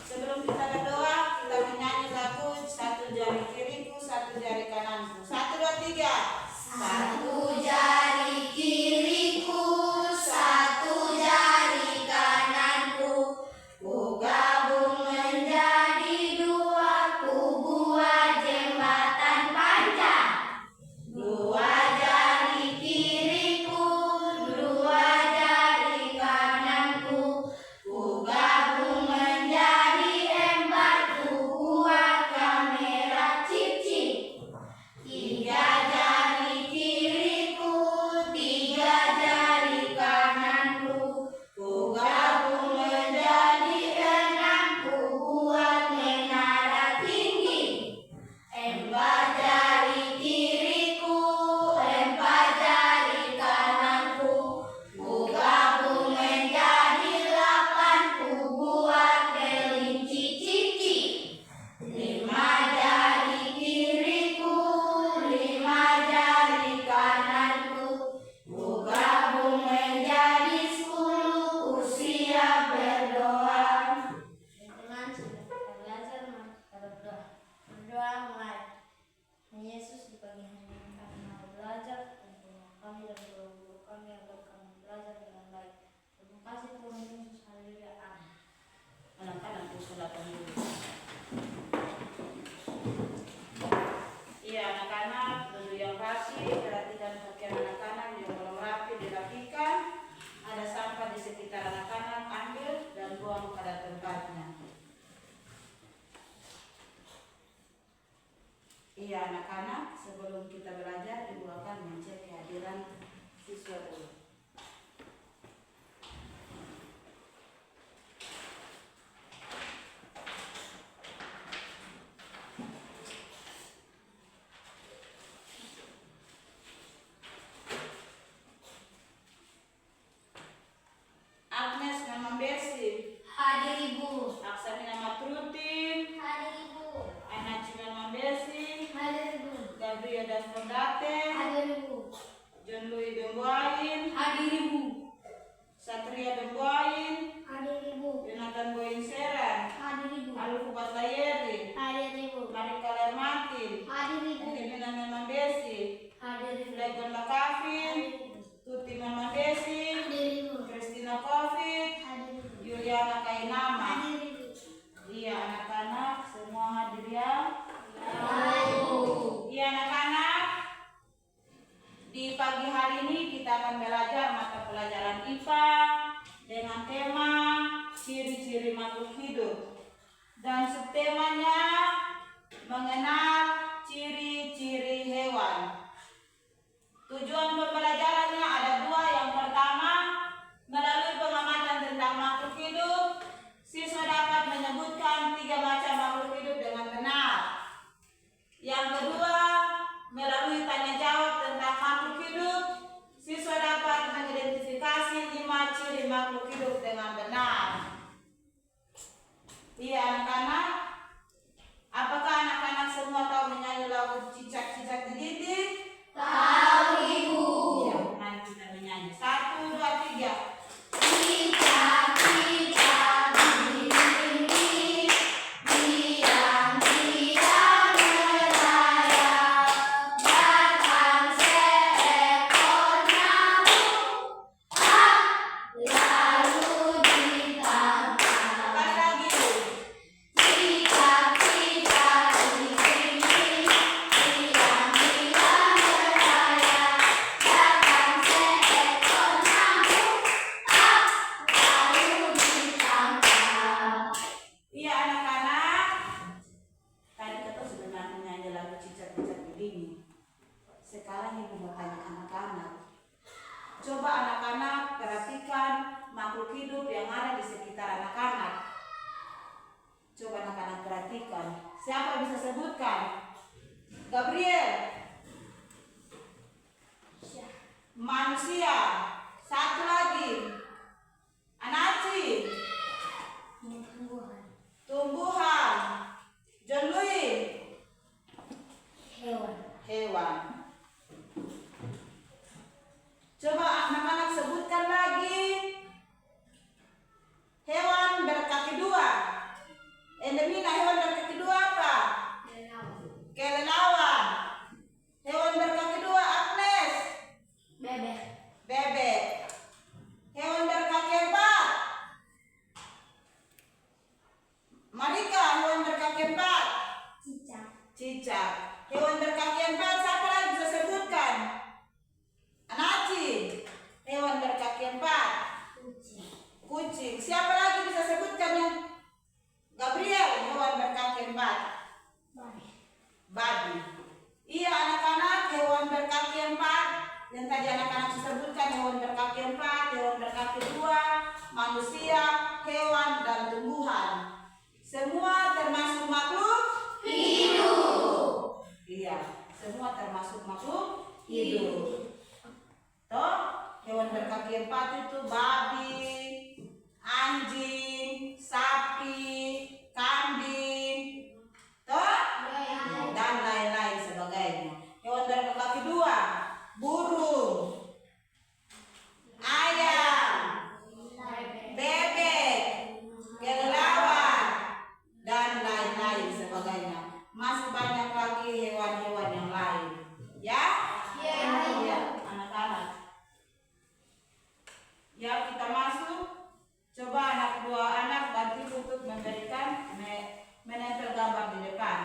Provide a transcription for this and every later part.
Sebelum kita berdoa, kita menyanyi lagu satu jari kiriku, satu jari kananku. 1, 2, 3. Satu jari kiriku, satu jari kananku, ku gabung menjadi dua, ku buat jembatan panjang. Dua jari kiriku, dua jari kananku, ku gabung menjadi empat, ku buat kamera cip-cip. Tiga jari kiriku, tiga jari kananku, ku gabung menjadi 6, ku buat menara tinggi. 4 jari kiriku, 4 jari kananku, ku gabung menjadi 8, ku buat kelinci cici. 5 jari kiriku, 5 jari kananku, ku gabung menjadi 10, ku siap berdoa. Teman-teman, sudah kita belajar berdoa. Berdoa mulai. Yesus, di pagi hari ini kami mau belajar, dan kami dan guru kami agar kami belajar dengan baik. Terima kasih Tuhan Yesus, haleluya, amin. Anak-anak disolatkan dulu. Iya anak-anak, duduk yang rapi, perhatikan pakaian anak-anak yang belum rapi dirapikan. Ada sampah di sekitar anak-anak, ambil dan buang pada tempatnya. Iya anak-anak, sebelum kita belajar ibu akan mengecek kehadiran siswa dulu. Agnes nama Besi, Hadir Ibu. Aksamina Matrutin, Hadir Ibu. Anaci nama Besi, Hadir Ibu. Gabriel Dasfondate, Hadir Ibu. John Louis Bembuain, Hadir Ibu. Satria Bembuain, Hadir Ibu. Jonathan Boyin Seran, Hadir Ibu. Alufu Batlayeri, Hadir Ibu. Marika Lermatin, Hadir Ibu. Kevina Memang Besi, Hadir Ibu. Legon Lakafin, Tuti Memang Besi, Hadir Ibu. Christina Covid, Hadir Ibu. Juliana Kainama. Hadir Ibu. Iya anak-anak semua hadir ya. Ibu. Iya anak-anak, di pagi hari ini kita akan belajar mata pelajaran IPA dengan tema ciri-ciri makhluk hidup dan subtemanya mengenal ciri-ciri hewan. Tujuan pembelajarannya ada 2. Yang pertama, melalui pengamatan tentang makhluk hidup, siswa dapat menyebutkan 3 macam makhluk hidup dengan benar. Yang kedua, melalui tanya jawab tentang makhluk hidup, siswa dapat mengidentifikasi 5 ciri makhluk hidup dengan benar. Iya anak-anak, apakah anak-anak semua tahu menyanyi lagu cicak-cicak di dinding? Tahu Ibu. Ya, mari kita menyanyi. 1, 2, 3. Cicak-cicak di dinding, diam-diam merayap, datang seekor nyamuk, lalu ditangkap. Sekali lagi. Cicak-cicak di dinding, diam-diam merayap, datang seekor nyamuk, lalu ditangkap. Iya anak-anak, tadi kita sudah menyanyi lagu cicak-cicak di dinding. Sekarang ibu mau tanya anak-anak. Coba anak-anak perhatikan makhluk hidup yang ada di sekitar anak-anak. Coba anak-anak perhatikan. Siapa bisa sebutkan? Gabriel. Manusia. 1 lagi. Anaci. Tumbuhan. John Louis. Hewan. Coba anak-anak sebutkan lagi. manusia, hewan, dan tumbuhan. Semua termasuk makhluk hidup. Iya, semua termasuk makhluk hidup. Toh, hewan berkaki 4 itu babi, anjing, sapi, kambing, toh, dan lain-lain sebagainya. Hewan berkaki 2, burung, ayam, bebek, kelelawar, dan lain-lain sebagainya. Masih banyak lagi hewan-hewan yang lain. Ya? Ya, anak-anak. Ya, kita masuk. Coba dua anak bantu untuk memberikan menempel gambar di depan.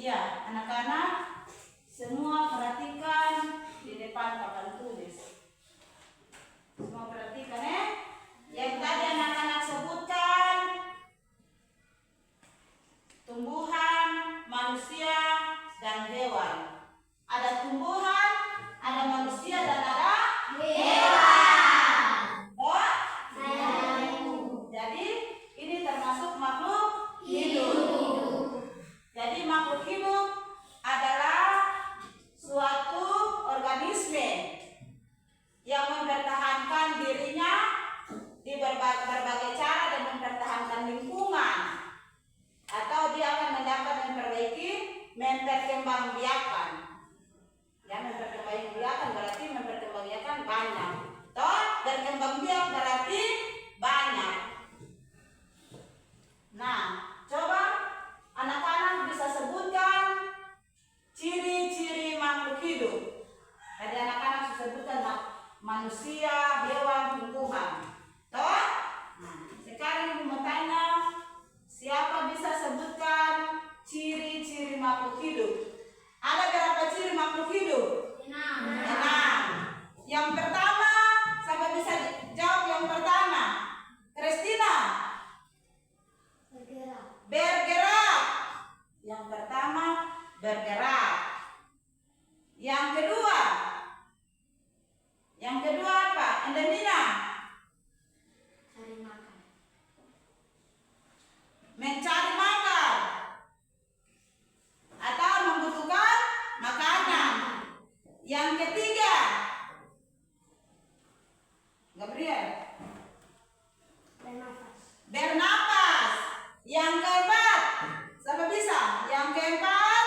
Iya, anak-anak semua perhatikan di depan papan tulis. Semua perhatikan ya. Yang tadi anak-anak sebutkan tumbuhan, manusia, dan hewan. Ada tumbuhan, ada manusia, dan ada hewan. Oh? Jadi ini termasuk makhluk hidup. Jadi makhluk hidup adalah suatu organisme membiak berarti banyak. Nah, coba anak-anak bisa sebutkan ciri-ciri makhluk hidup. Tadi anak-anak sebutkan manusia, hewan, tumbuhan. Toh? Nah, sekarang ibu mau tanya, siapa bisa sebutkan ciri-ciri makhluk hidup? Ada berapa ciri makhluk hidup? 6. Yang pertama, siapa bisa jawab yang pertama? Kristina? Bergerak. Yang pertama, bergerak. Yang kedua? Yang kedua apa? Endemina? Mencari makan atau membutuhkan makanan. Yang ketiga, Gabriel, bernapas. Yang keempat, siapa bisa? Yang keempat,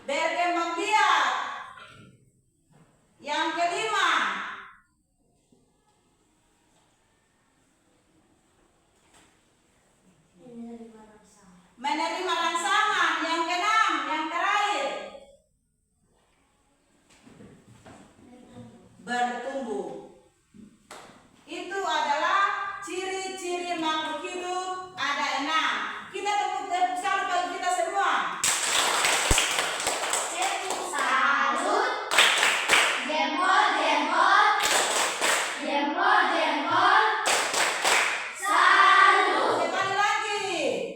berkembang biak. Yang kelima, menerima rangsangan. Yang keenam, yang terakhir, bertumbuh. Itu adalah ciri-ciri makhluk hidup, ada 6. Kita tepuk salut bagi kita semua. Salut. Jempol, jempol. Jempol, jempol. Salut. Sekali lagi.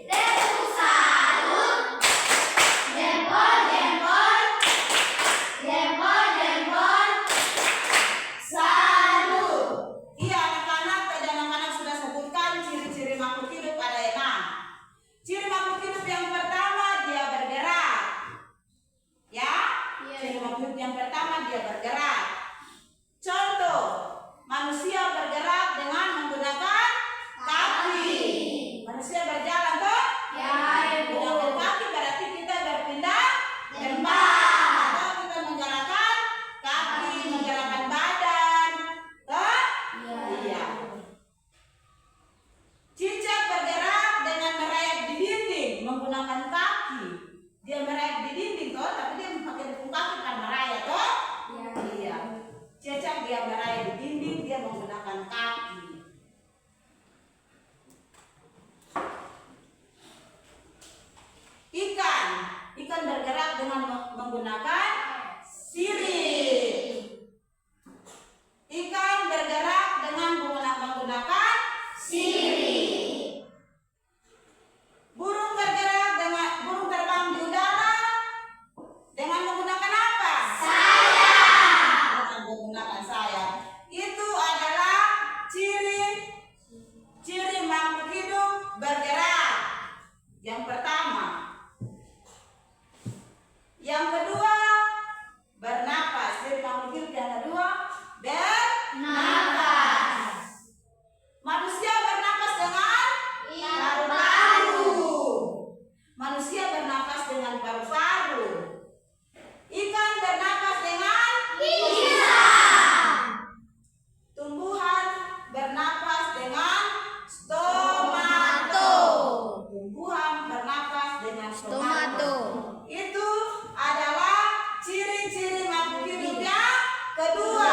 Tepuk salut. Jempol, jempol. Jempol, jempol. Salut. Iya anak-anak, tadi anak-anak sudah sebutkan ciri-ciri makhluk hidup ada 6. Ciri makhluk hidup yang pertama, dia bergerak. Ya? Ciri makhluk hidup yang pertama, dia bergerak. Contoh, manusia bergerak dengan menggunakan kaki. Manusia berjalan toh? Ya, Ibu. Menggunakan kaki berarti kita berpindah tempat. Atau kita menggerakkan kaki, menggerakkan badan. Toh? Iya. Cicak bergerak dengan merayap di dinding menggunakan kaki. Dia merayap di dinding toh, tapi dia pakai tepung kaki kan merayap toh? Iya. Cicak dia merayap di dinding, dia menggunakan kaki. Ikan bergerak dengan menggunakan sirip. Ikan bergerak dengan menggunakan sirip. Burung terbang di udara dengan menggunakan apa? Sayap. Dengan menggunakan sayap. Itu adalah ciri makhluk hidup bergerak. Yang pertama. Yang kedua, bernapas. Ciri makhluk hidup yang kedua, bernapas. Manusia bernapas dengan paru-paru. Manusia bernapas dengan paru-paru. Ikan bernapas dengan Lisan. tumbuhan bernapas dengan stomato. Tumbuhan bernapas dengan stomato. Itu adalah ciri-ciri makhluk hidup yang kedua.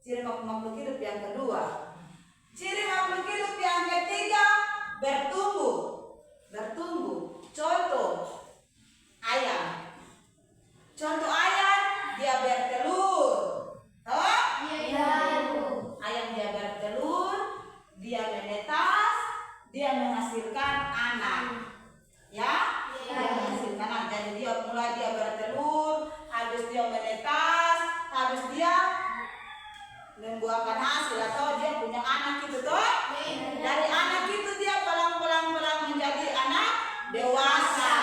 Ciri makhluk hidup yang kedua. Ciri makhluk hidup yang ketiga, bertumbuh. Bertumbuh. Contoh, ayam. Contoh ayam, dia bertelur. Toh? Ayam dia bertelur, dia menetas, dia menghasilkan anak. Ya? Dia menghasilkan anak. Jadi dia bertelur, habis dia menetas, habis dia membuahkan hasil atau dia punya anak itu toh. Dari anak itu dia pelan-pelan menjadi anak dewasa.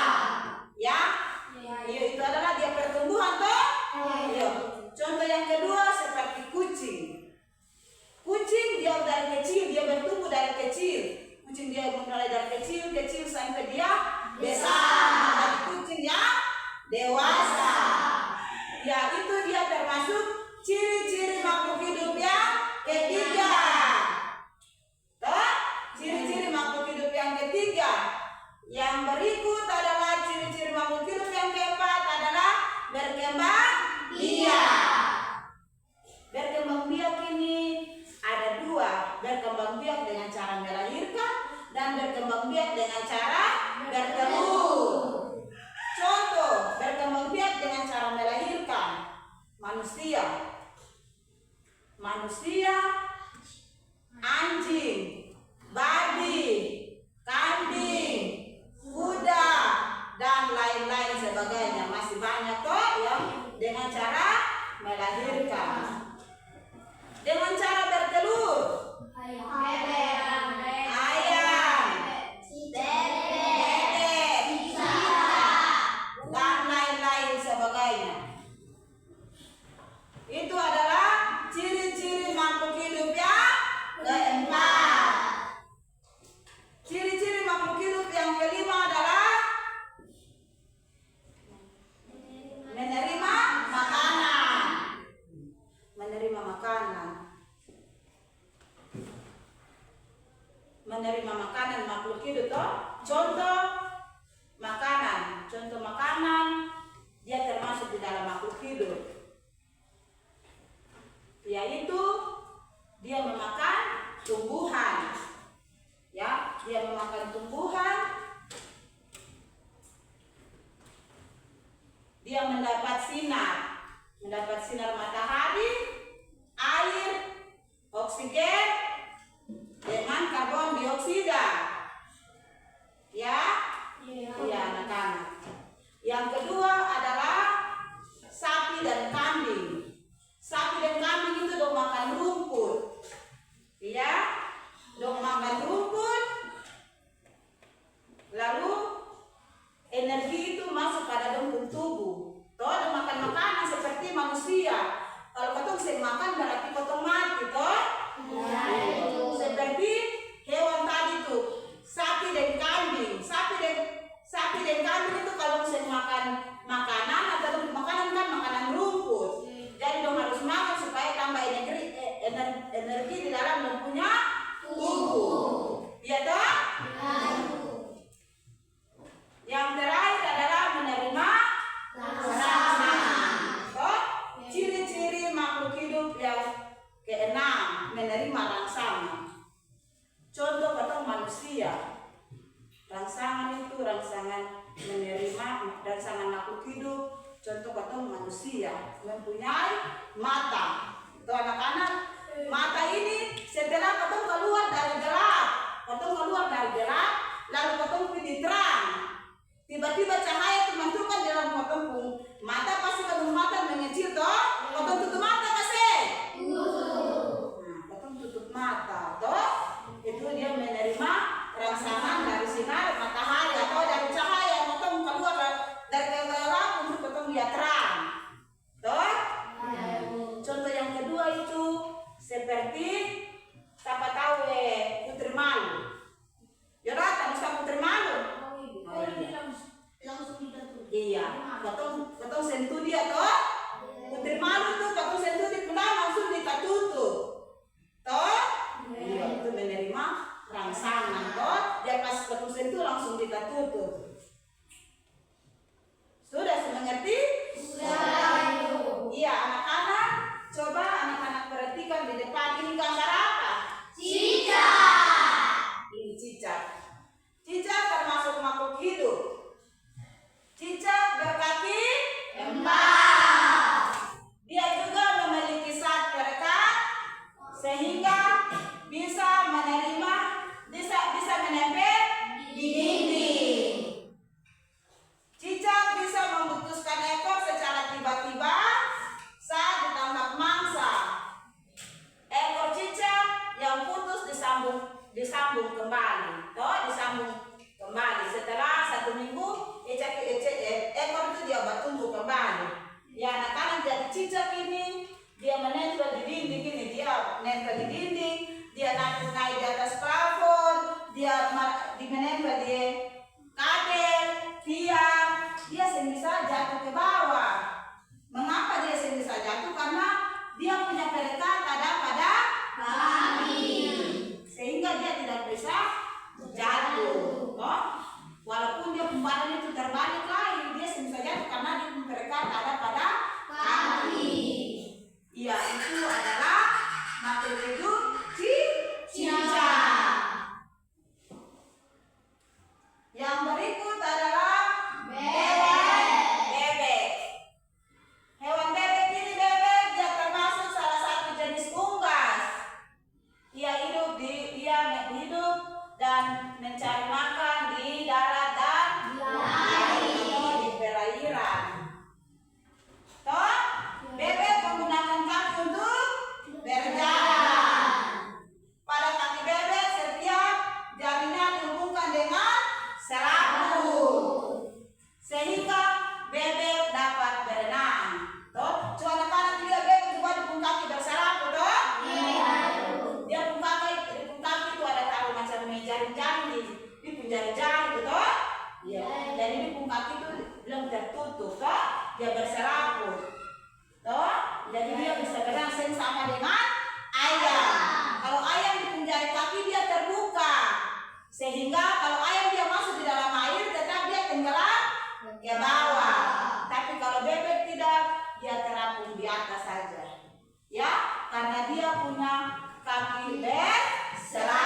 Ya? Iya, itu adalah dia pertumbuhan toh. Iya. Contoh yang kedua seperti kucing. Kucing dia dari kecil, dia bertumbuh dari kecil. Kucing dia mulai dari kecil sampai dia besar. Dari kucing yang dewasa. Ya, itu dia termasuk ciri-ciri makhluk hidup yang ketiga. Toh, ciri-ciri makhluk hidup yang ketiga. Yang berikut adalah ciri-ciri makhluk hidup yang keempat adalah berkembang biak. Berkembang biak ini ada dua, berkembang biak dengan cara melahirkan dan berkembang biak dengan cara bertelur. Contoh berkembang biak dengan cara melahirkan: manusia, anjing, babi, kambing, kuda, dan lain-lain sebagainya. Masih banyak kok yang dengan cara melahirkan. Dengan cara bertelur: ayam, bebek, dan lain-lain sebagainya. Itu adalah ciri-ciri makhluk hidup yang keempat. Ciri-ciri makhluk hidup yang kelima adalah menerima makanan. Menerima makanan makhluk hidup toh. Contoh makanan dia termasuk di dalam makhluk hidup, yaitu dia memakan tumbuhan. Ya, dia memakan tumbuhan. Dia mendapat sinar matahari, air, oksigen dengan karbon dioksida. Ya, ya anak-anak. Yang kedua adalah sapi dan kambing. Sapi dan kambing itu dong makan rumput. Ya, dong makan rumput. Lalu energi itu masuk pada dong tubuh. Toh dong makan makanan seperti manusia. Kalau katong sering makan berarti katong mati, toh? Seperti hewan tadi tuh, sapi dan kambing. Sapi dan kambing itu kalau sering makan makanan atau makanan kan makanan rumput. Jadi dong harus makan supaya tambah energi di dalam dong punya tubuh. Iya toh? Yang terakhir adalah menerima rangsangan. Toh, ciri-ciri makhluk hidup yang keenam, menerima rangsangan. Contoh katong manusia. Rangsangan itu rangsangan menerima rangsangan makhluk hidup. Contoh katong manusia mempunyai mata. Toh anak-anak, mata ini setelah katong keluar dari gelap, lalu katong pilih terang. Tiba-tiba cahaya itu mantulkan dalam katong mata, pasti katong mata mengecil toh. Katong tutup mata kasih. Katong tutup mata toh. Itu dia menerima rangsangan dari sinar matahari atau dari cahaya yang katong keluar dari gelap untuk katong lihat terang. Toh? Contoh yang kedua itu seperti siapa tahu putri malu. Yora, tahu putri malu? Iya, katong sentuh dia toh. Putri malu tuh katong sentuh di pundak langsung ditutup. Toh? Iya, itu menerima rangsangan toh. Dia pas katong sentuh langsung ditutup. Sudah mengerti? Sudah. Iya, anak-anak, coba anak-anak perhatikan di depan ini gambar apa? Cicak. Ini cicak. Cicak termasuk makhluk hidup. Cicak berkaki 4. Dia juga memiliki zat perekat sehingga bisa menempel di dinding. Cicak bisa memutuskan ekor secara tiba-tiba saat ditangkap mangsa. Ekor cicak yang putus disambung kembali. Toh, disambung kembali setelah 1 minggu ekor itu dia bertumbuh kembali. Ya anak-anak, jadi cicak ini dia menempel di dinding ini, dia menempel di dinding, dia naik di atas plafon, dia menempel di kabel, tiang, dia sering bisa jatuh ke bawah. Mengapa dia sering bisa jatuh? Karena seraput. Toh, jadi dia bisa berangseng sama dengan ayam. Kalau ayam di penjari kaki dia terbuka, sehingga kalau ayam dia masuk di dalam air tetap dia tenggelam ke bawah. Tapi kalau bebek tidak, dia terapung di atas saja. Ya, karena dia punya kaki berselaput.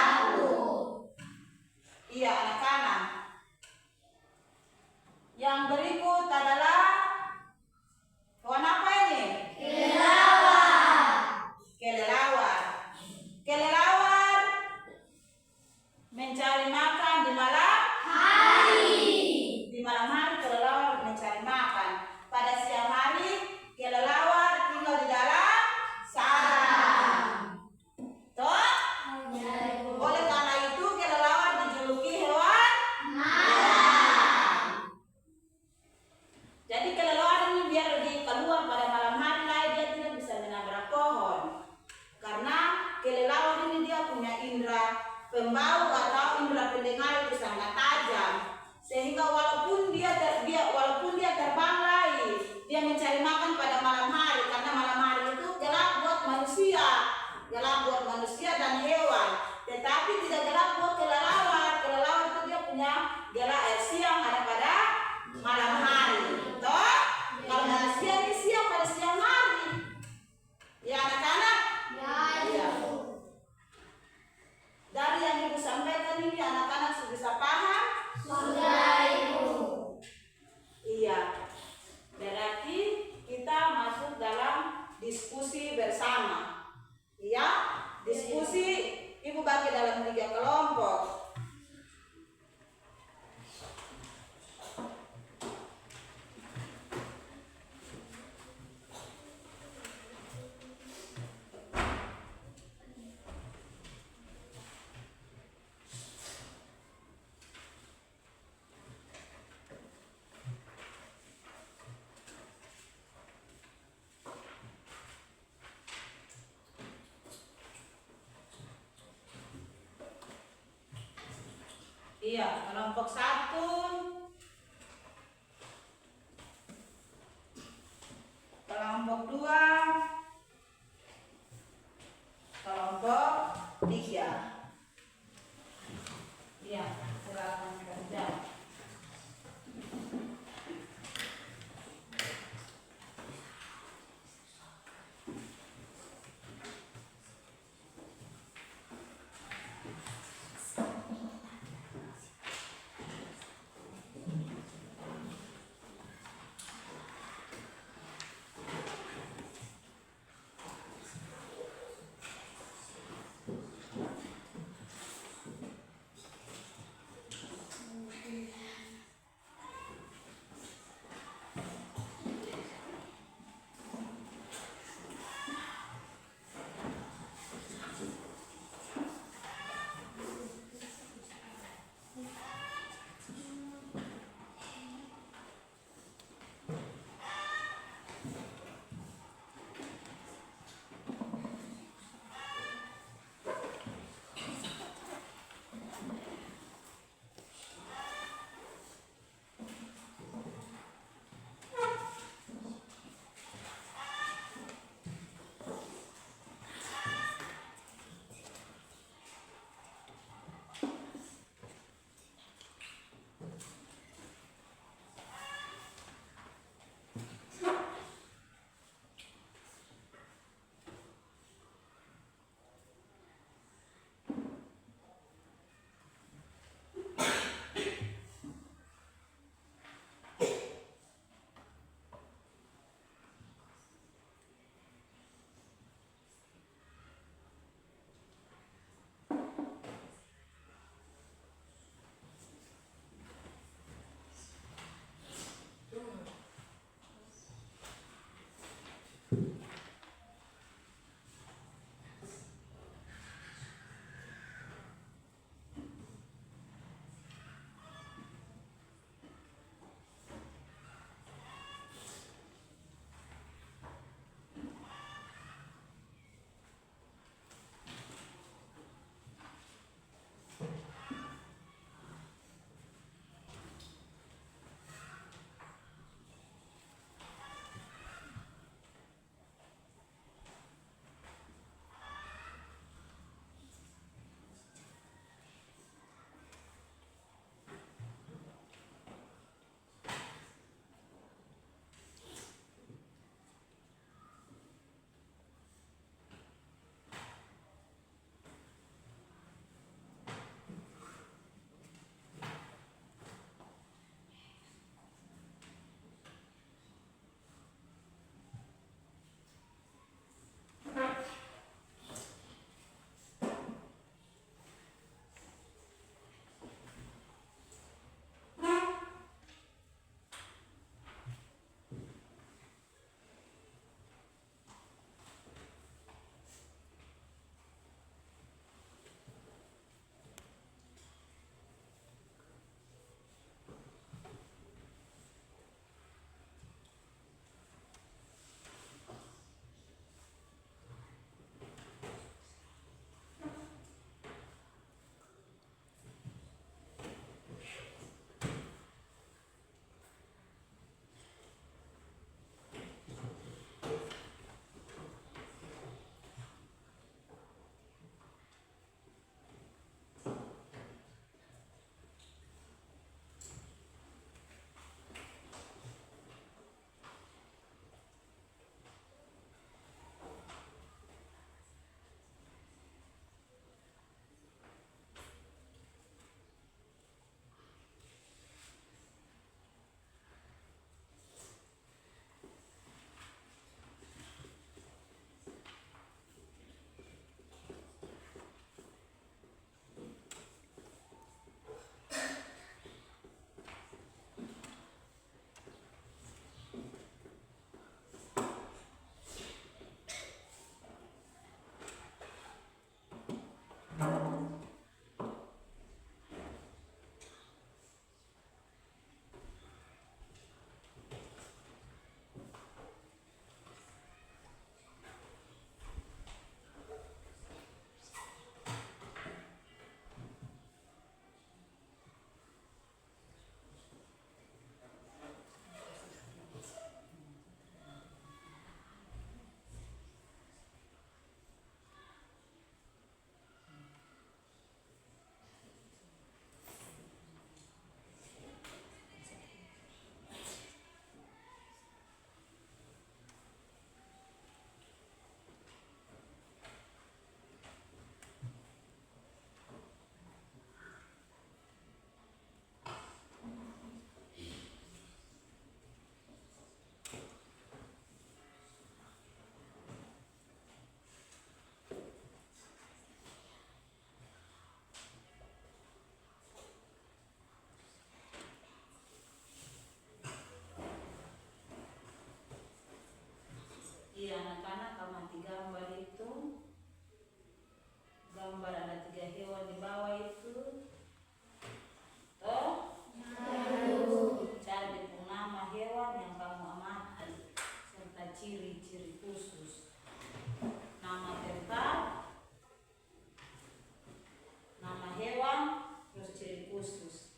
Iya, anak-anak. Yang berikut adalah hewan apa ini? Kelelawar. Kelelawar mencari makan di malam hari. Di malam hari kelelawar mencari makan. Pada siang hari kelelawar tinggal di dalam sarang. Toh? Oleh karena itu kelelawar dijuluki hewan malam. Jadi kelelawar ini biar dia keluar pada malam hari lah dia tidak bisa menabrak pohon. Karena kelelawar ini dia punya indera pembau atau indera pendengar itu sangat tajam. Sehingga walaupun dia terbang lagi, dia mencari makan pada malam hari karena malam hari itu gelap buat manusia dan hewan. Tetapi tidak gelap buat kelelawar. Kelelawar itu dia punya gelap siang ada pada malam hari. Toh? Kalau manusia ini siang pada siang hari. Ya anak-anak? Ya. Dari yang Ibu sampaikan ini anak-anak sudah bisa paham? Sudah, Ibu. Iya. Berarti kita masuk dalam diskusi bersama. Iya? Diskusi Ibu bagi dalam 3 kelompok. Iya, kelompok 1, kelompok 2, kelompok 3. Iya, silakan kerja. Iya, anak-anak amati gambar itu. Gambar ada 3 hewan di bawah itu. Toh? Cari nama hewan yang kamu amati serta ciri-ciri khusus. Nama tempat, nama hewan, terus ciri khusus.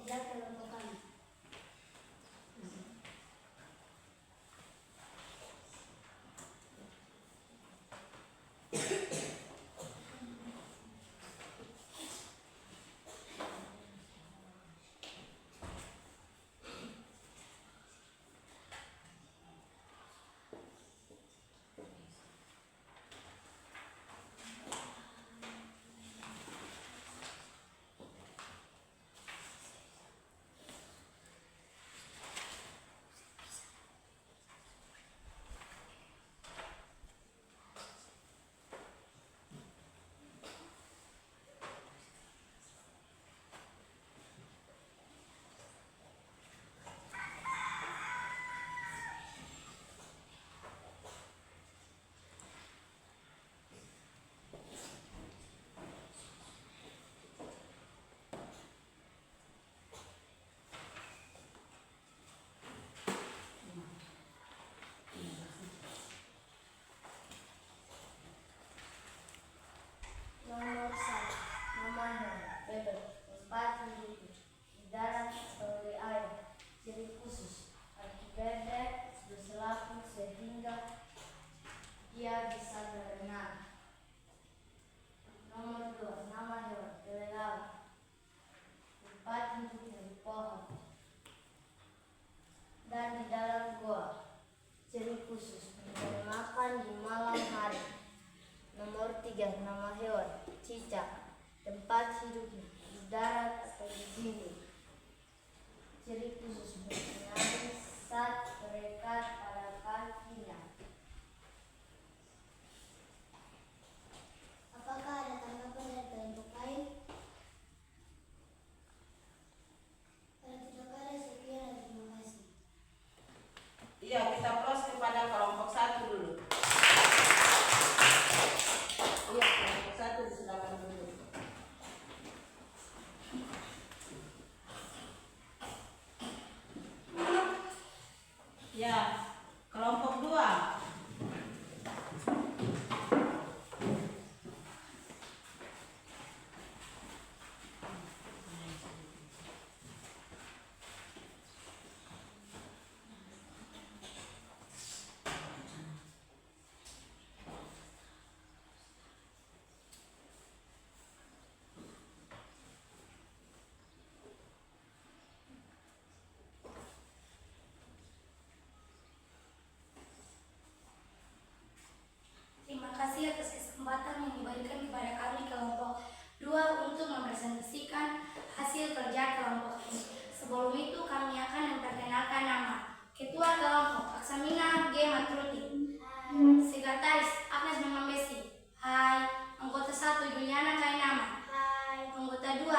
kerja kelompok kami. Nomor 1, namanya bebek, tempat hidupnya di darat atau di air. Ciri khusus, kaki bebek berselaput sehingga dia bisa berenang. Nomor 2, nama hewan kelelawar, tempat hidupnya di pohon dan di dalam gua. Ciri khusus, mencari makan di malam hari. Nomor 3, nama hewan cicak, tempat hidupnya di darat atau di dinding. Ciri khusus, mempunyai zat perekat pada kakinya. Apakah ada tanggapan dari kelompok lain? Kalau tidak ada, sekian dan terima kasih. Iya, kita plus kepada kelompok 1 dulu. Iya, kelompok 1 disilakan dulu. Ya, kelompok 2. Terima kasih atas kesempatan yang diberikan kepada kami kelompok 2 untuk mempresentasikan hasil kerja kelompok ini. Sebelum itu kami akan memperkenalkan nama Ketua Kelompok Aksamina G. Matruti. Sekretaris Agnes Memambesi. Hai. Anggota 1 Juliana Kainama. Hai. Anggota 2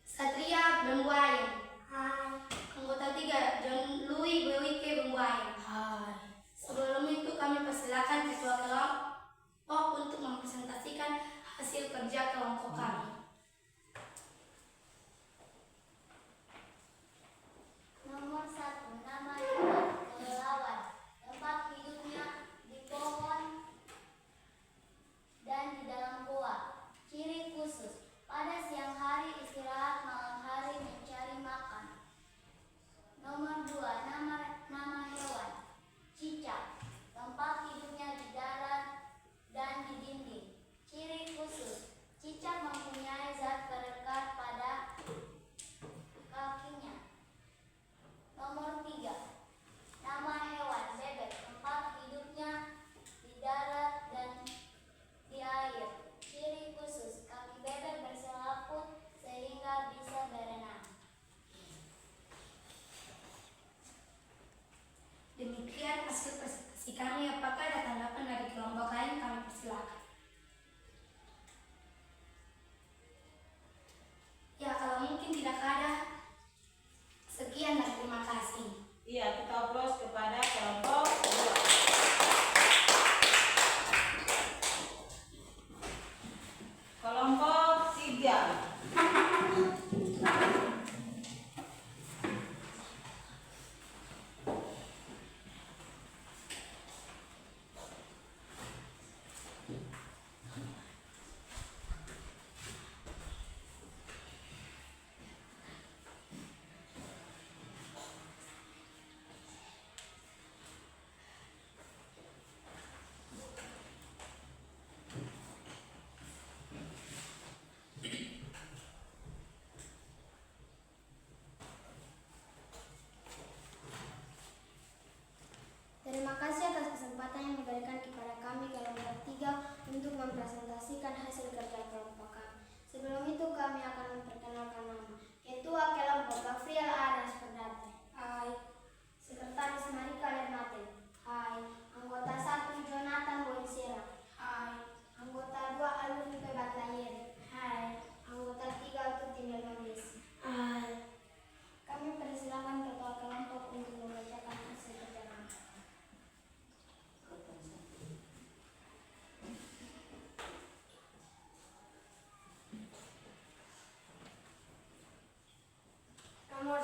Satria Bembuayan. Hai. Anggota 3 John Louis Bewike Bembuayan. Hai. Sebelum itu kami persilakan Ketua Kelompok untuk mempresentasikan hasil kerja kelompok kami. Nomor 1, nama hewan kelelawar, tempat hidupnya di pohon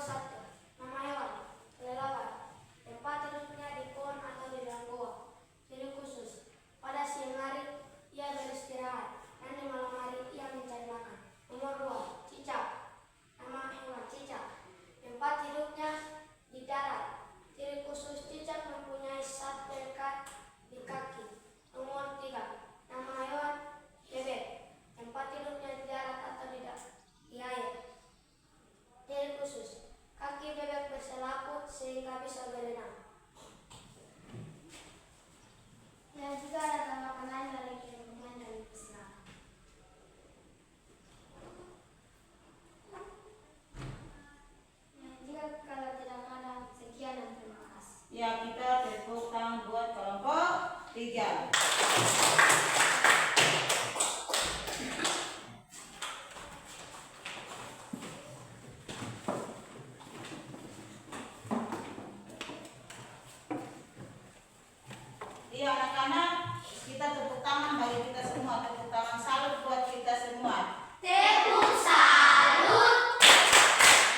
21. Nama hewan, kelelawar. Tempat hidupnya di pohon atau di dalam goa. Ciri khusus, pada siang hari ia beristirahat dan di malam hari ia mencari makan. Nomor 2, cicak. Nama hewan, cicak. Tempat hidupnya di darat. Ciri khusus, cicak mempunyai 1 perekat di kaki. Nomor 3, nama hewan, bebek. Tempat hidupnya di darat atau di air. Ciri khusus, kaki bebek berselaput sehingga bisa berenang. Dan juga ada tanggapan dari kemudian dari Islam. Jika kalau tidak ada, sekian dan terima kasih. Ya, kita tepuk tangan buat kelompok 3. Iya anak-anak, kita tepuk tangan bagi kita semua, tepuk tangan salut buat kita semua. Tepuk salut.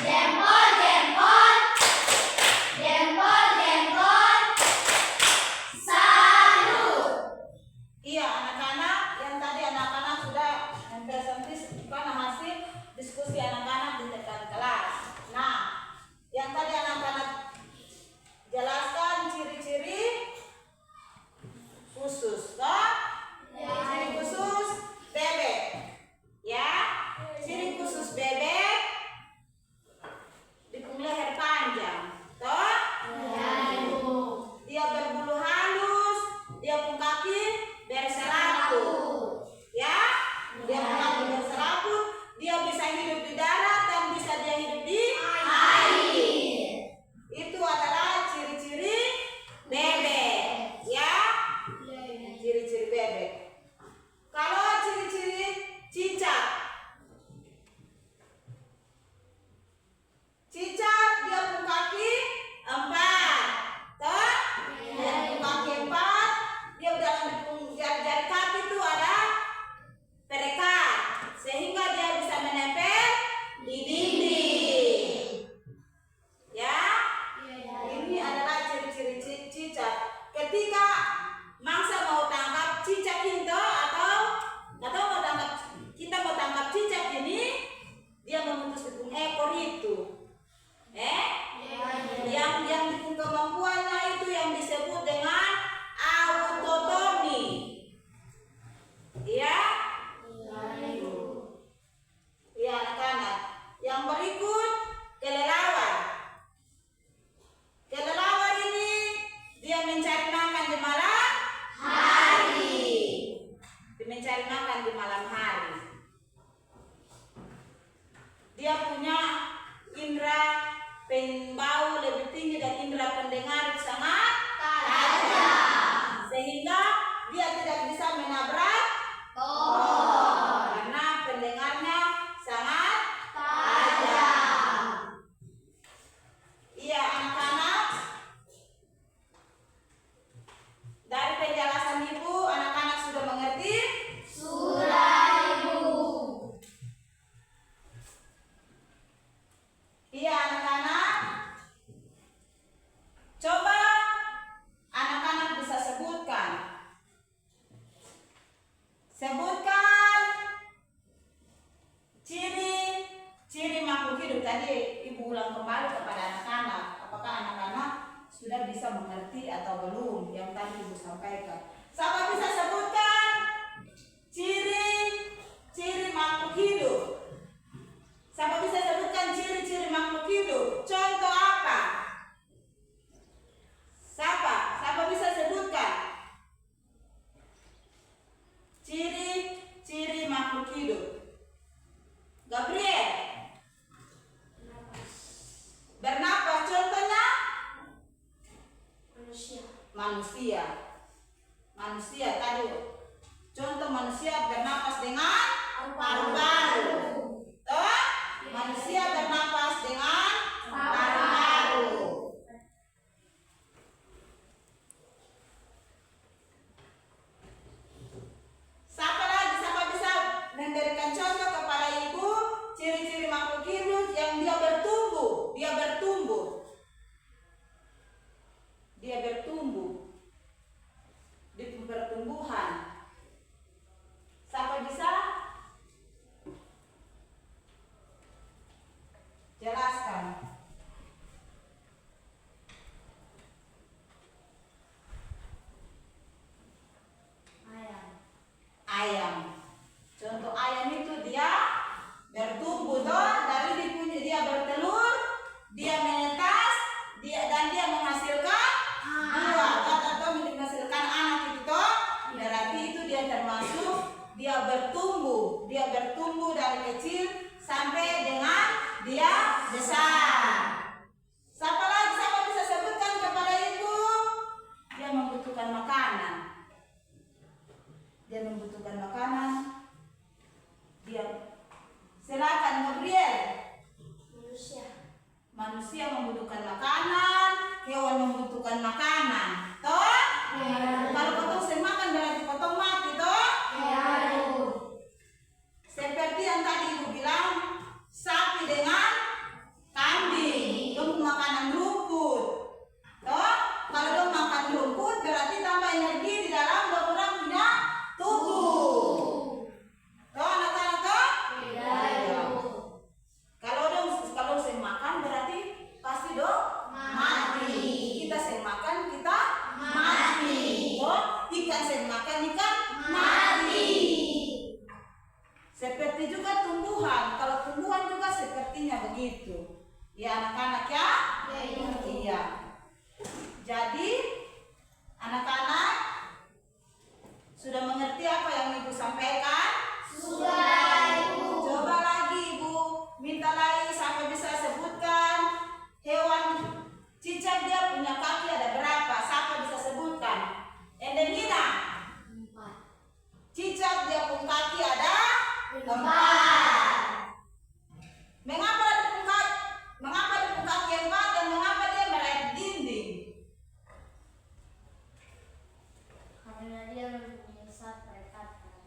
Jempol, jempol. Jempol, jempol. Salut. Iya anak-anak, yang tadi anak-anak sudah mempresentasikan hasil diskusi anak-anak di depan kelas. Nah, yang tadi anak-anak jelaskan ciri-ciri khusus, toh? Ciri khusus bebek, ya. Ciri khusus bebek dipung leher panjang, toh? Dia berbulu halus, dia pun kaki berserabut, ya. Dia pun kaki berserabut, dia bisa hidup di darat dan bisa dia hidup di air. Itu adalah ciri-ciri bebek, ya. Ciri-ciri bebek. Kalau ciri-ciri cicak, cicak dia pun kaki 4, toh? Dia pun kaki 4, dia dalam jari-jari kaki itu ada perekat, sehingga dia bisa menempel di dinding, ya. Ini adalah ciri-ciri cicak. Ketika mangsa mau tangkap cicak itu atau kita mau tangkap cicak ini, dia memutus ujung ekor itu. Yang dipung kemampuannya itu yang disebut dengan autotomi. Iya? Iya anak-anak. Yang berikut kelelawar. Kelelawar ini dia mencari makan di malam hari. Dia mencari makan di malam hari. Dia punya indera pembau lebih tinggi dan indera pendengar sangat tajam, sehingga dia tidak bisa menabrak karena pendengarnya sangat tajam. Iya anak-anak, dari penjelasan ibu anak-anak sudah mengerti? Iya anak-anak, coba anak-anak bisa sebutkan ciri makhluk hidup. Tadi ibu ulang kembali kepada anak-anak, apakah anak-anak sudah bisa mengerti atau belum yang tadi ibu sampaikan? Siapa bisa sebutkan ciri makhluk hidup? Siapa bisa sebutkan ciri-ciri makhluk hidup? Contoh apa? Siapa bisa sebutkan ciri-ciri makhluk hidup? Gabriel. Bernapas. Contohnya? Manusia tadi. Contoh manusia bernapas dengan paru-paru. Toh? Manusia Jelaskan. Ayam. Contoh ayam itu dia bertumbuh toh, dari dia bertelur, dia menetas, dan dia menghasilkan buah atau menghasilkan anak itu toh. Berarti itu dia termasuk dia bertumbuh dari kecil sampai dengan dia besar. Siapa bisa sebutkan kepada ibu? Dia membutuhkan makanan. Dia silakan Gabriel. Manusia membutuhkan makanan, hewan membutuhkan makanan. Toh? Kalau potong semakan berarti potong mati toh? Seperti yang tadi ibu bilang, sapi dengan kambing, dong makanan rumput. Toh? Kalau dong makan rumput berarti tambah energi di dalam orang punya tubuh. Toh anak-anak toh? Kalau saya makan berarti pasti dong mati. Kita saya makan kita mati. Toh? Ikan saya makan ikan mati. Seperti juga tumbuhan. Kalau tumbuhan juga sepertinya begitu. Ya anak-anak ya? Iya. Jadi anak-anak sudah mengerti apa yang ibu sampaikan? Sudah, Ibu. Coba lagi ibu minta lagi sampai bisa sebutkan hewan cicak dia punya kaki ada berapa? Siapa bisa sebutkan? Endemina. 4. Cicak dia punya kaki ada 4. Mengapa dia punya kaki 4 dan mengapa dia merayap dinding? Karena dia mempunyai 4 perekatan.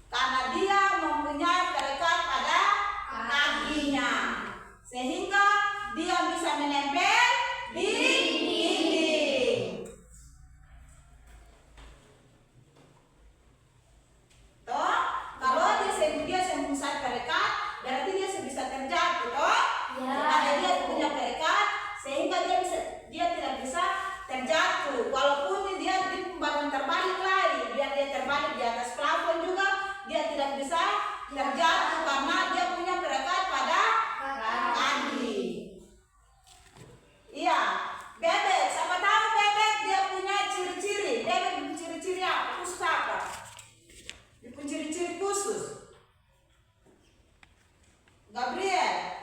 Karena dia mempunyai perekat pada kakinya, sehingga dia bisa menempel di dinding. Toh, kalau dia sembunyi perekat, berarti dia bisa terjatuh, toh? Karena dia punya perekat, sehingga dia tidak bisa terjatuh. Walaupun dia bangun terbalik lagi, biar dia terbalik di atas plafon juga, dia tidak bisa terjatuh karena dia punya perekat pada kaki. Iya, bebek. Siapa tahu bebek dia punya ciri-ciri. Bebek punya ciri-ciri apa? Khusus apa? Dia punya ciri-ciri khusus. Gabriel.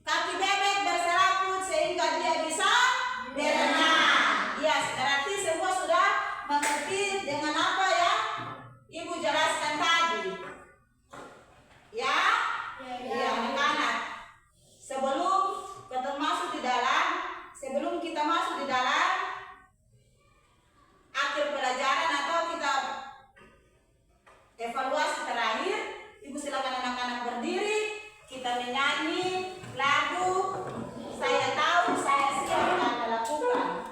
Kaki bebek berserabut sehingga dia bisa berenang. Ya, berarti semua sudah mengerti dengan apa ya ibu jelaskan tadi. Ya, ya anak-anak. Sebelum kita masuk di dalam akhir pelajaran atau kita evaluasi terakhir, ibu silakan anak-anak berdiri. Kita menyanyi lagu Saya Tahu Saya Siap Anda Lakukan.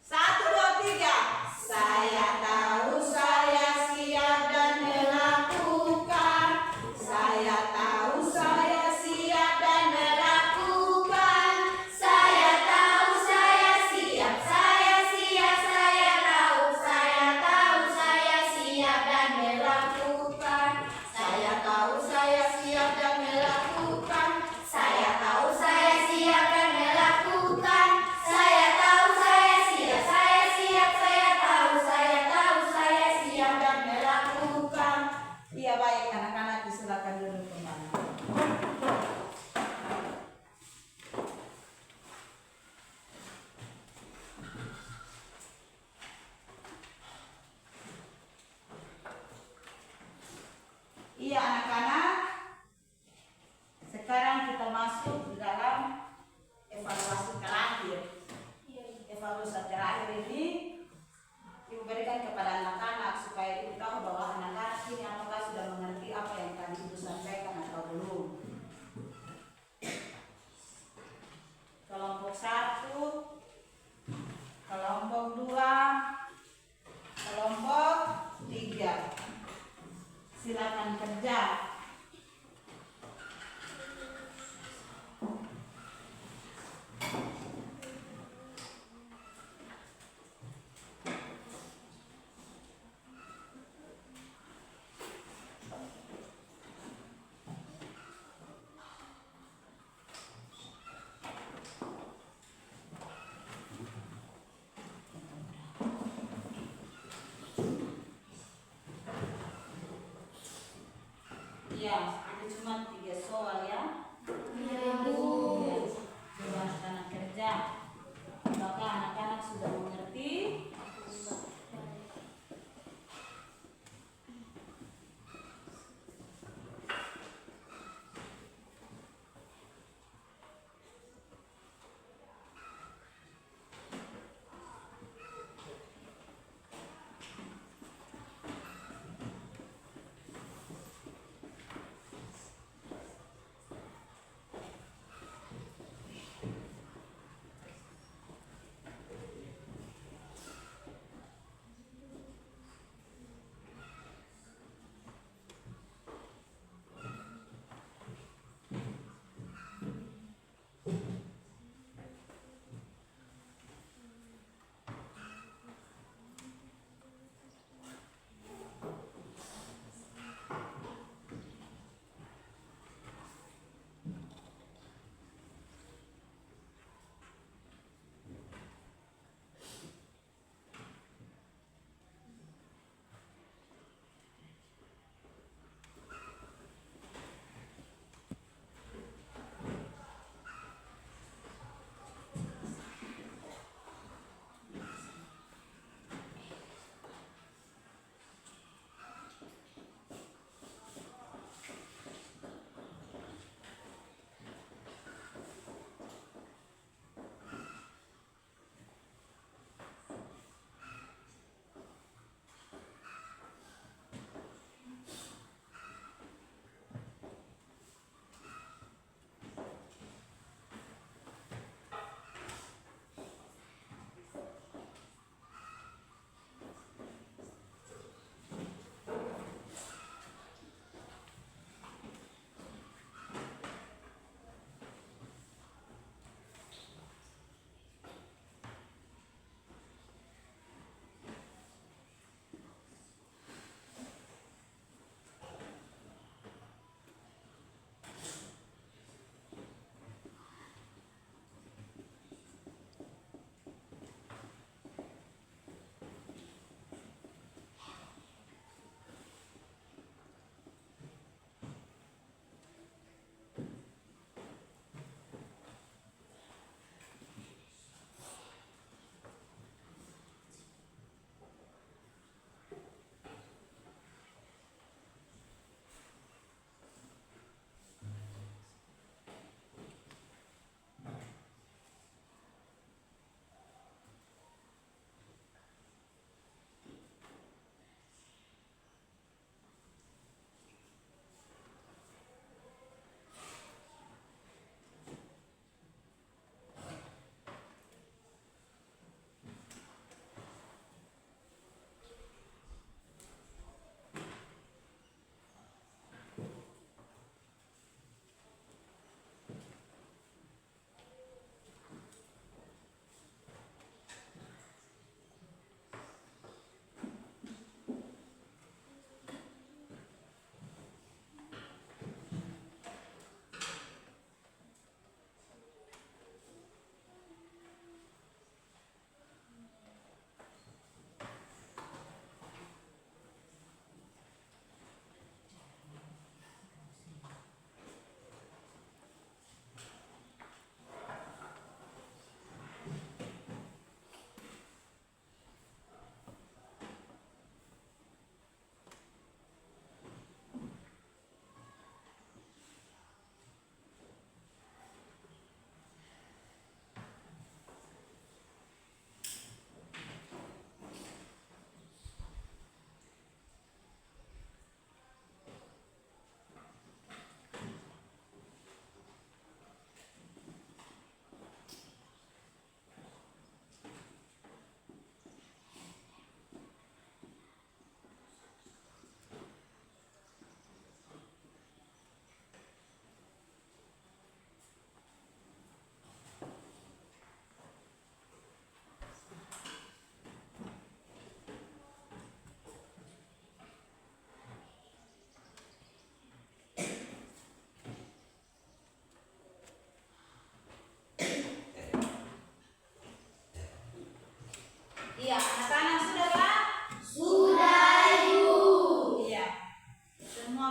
1, 2, 3. Saya tahu saya siap dan melakukan. Saya tahu saya siap dan melakukan. Saya tahu saya siap, saya siap, saya tahu saya siap dan melakukan. Saya tahu saya siap dan melakukan. Saya tahu saya siap dan melakukan. Saya tahu saya siap, saya tahu saya siap dan melakukan. Iya baik anak-anak, silakan duduk kembali. Iya anak-anak, sekarang kita masuk di dalam evaluasi terakhir. Evaluasi terakhir ini ibu berikan kepada anak-anak supaya ibu tahu bahwa anak-anak ini apakah sudah mengerti apa yang tadi ibu sampaikan atau belum. Kelompok 1, kelompok 2, kelompok 3. Silakan kerja. Ya, itu cuma 3 soal ya. Iya, Bu. Ya, coba anak kerja. Apakah anak-anak sudah mengerti?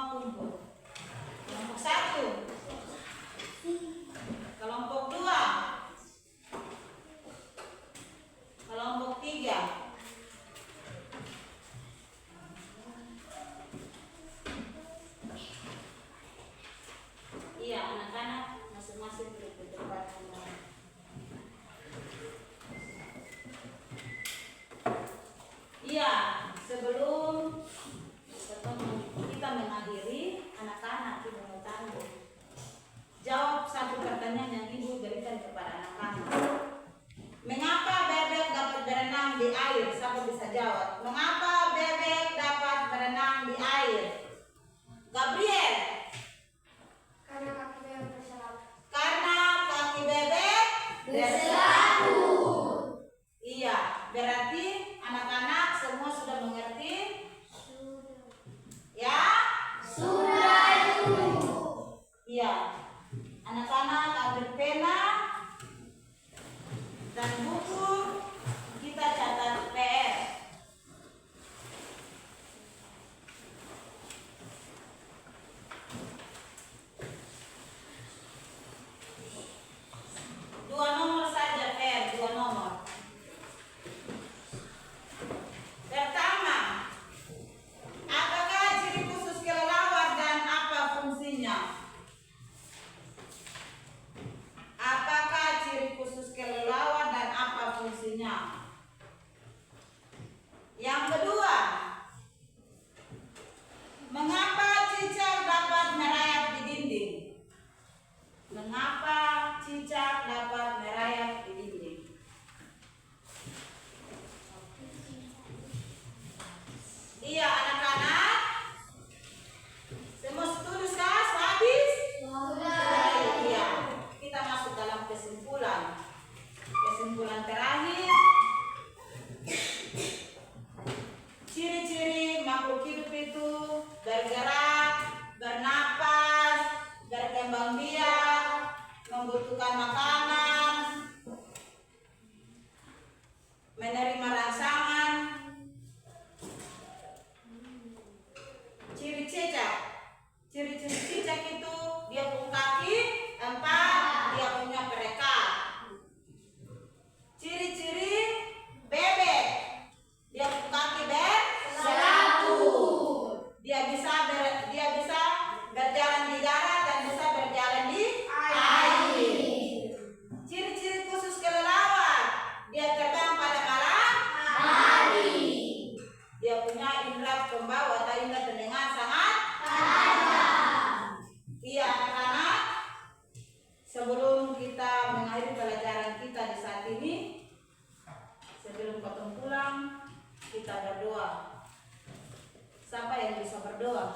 semua kumpul. Kelompok 1, kelompok 2, kelompok 3. Iya, anak-anak masing-masing duduk di tempat. Iya, sebelum kita mengakhiri, anak-anak ibu mau tanya. Jawab satu pertanyaan yang ibu berikan kepada anak-anak. Mengapa bebek dapat berenang di air? Siapa bisa jawab? Mengapa bebek dapat berenang di air? Gabriel. Karena kaki bebek berselaput. Karena kaki bebek Berselaput. Iya, berarti anak-anak semua sudah mengerti? Ya? Sudah itu. Iya. Anak-anak ambil pena dan buku, kita catat PR. Dua nomor saja PR, 2 nomor. Pertama, apakah ciri khusus kelelawar dan apa fungsinya? Apakah ciri khusus kelelawar dan apa fungsinya? Yang kedua, mengapa cicak dapat merayap di dinding? Mengapa cicak dapat merayap di dinding? Iya, anak-anak. Semua setuju kah? Habis? Iya. Kita masuk dalam kesimpulan. Kesimpulan terakhir. Ciri-ciri makhluk hidup itu bergerak, bernapas, berkembang biak, membutuhkan makanan, menerima rangsangan. Ciri cicak. Ciri-ciri cicak itu dia punya kaki 4, dia punya perekat. Ciri-ciri bebek, dia punya kaki berselaput. Dia bisa berjalan di darat dan bisa berjalan di air. Ciri-ciri khusus kelelawar, dia terbang pada malam hari. Dia punya indera pembawa atau indera pendengar sangat tajam. Iya, anak-anak. Sebelum kita mengakhiri pelajaran kita di saat ini, sebelum potong pulang, kita berdoa. Siapa yang bisa berdoa?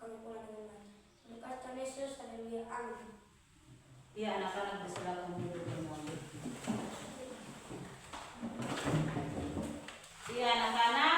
kami pulang dengan baik. Berkat Tuhan Yesus, haleluya, amin. Iya, anak-anak bersilakan duduk semuanya. Iya, anak-anak